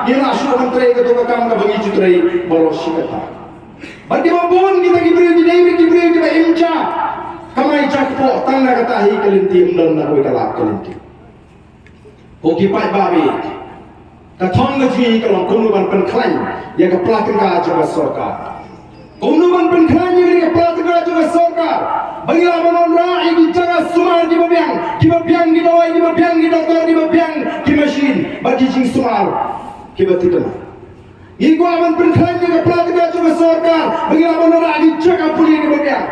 Inilah syukur menteri ketua kamu bagi jutrai bolos kata. Bagi babon kita kibri kita imca. Kamai cakpo tanda kata hi kelinti undang nak berkalap kelinti. Okipai babi. Katong ngaji kalau kunuban penklaim yang kepelakan juga sorka. Kunuban penklaim yang kepelakan juga sorka. Bagilah menonra ini cara sumar di babiang di bawah di babiang di doktor di babiang di mesin bagi jing sumar kita tidak. Iku aman penklaim yang kepelakan juga sorka. Bagilah menonra ini cara pulih di babiang.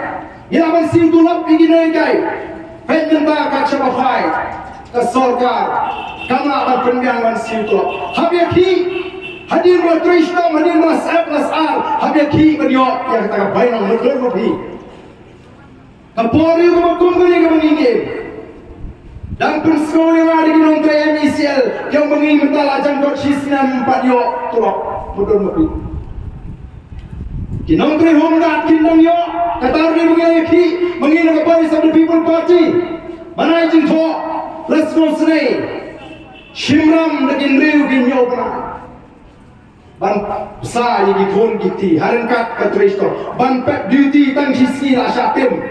Ia aman siutulap ini naik. Penjenta kaca bahai ke sorka. Kamu akan penbiangan siutulap. Habiaki hadir bertristam hadir mas-ar habiaki beliau yang kata bainang berlebihi. Kapolri ko magkumpuni ka mangingin. Dan pensekolah yang ada di nontre MICL yang mengingin talajang doksis na padyo tulok mudon mapi. Kinontre homdat kindang yo katarni mangayaki mangingin ka Voice of the People Party. Manajing to responsible Shimram naging riu ginyo pa. Ban sa yi gikon giti harenkat katristo ban pep duty tang sisi la syatim.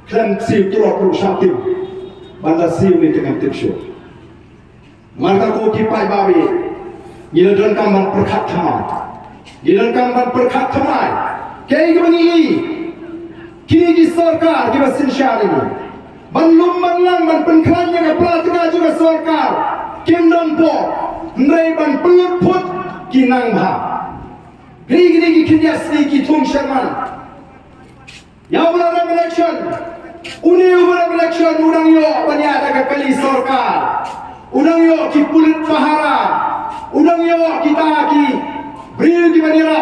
Klan siu tulok ru syatim. Banda siu ni tengah tipsyo. Marta ko kipai babi. Gilan kamban perkat thamai. Gilan kamban perkat thamai. Kei gani kini ki sarkar ki basin syari. Ban lumban lang ban penklanya ka pelatika juga sarkar. Kimdon po ndai ban peluput kinang bha. Gini kinyasni ki thung sharman. Ya ulang election. Uni ulang election udang yo panyada ka kali sarkar. Udang yo ki pulit pahara. Udang yo kita ki beri di manira.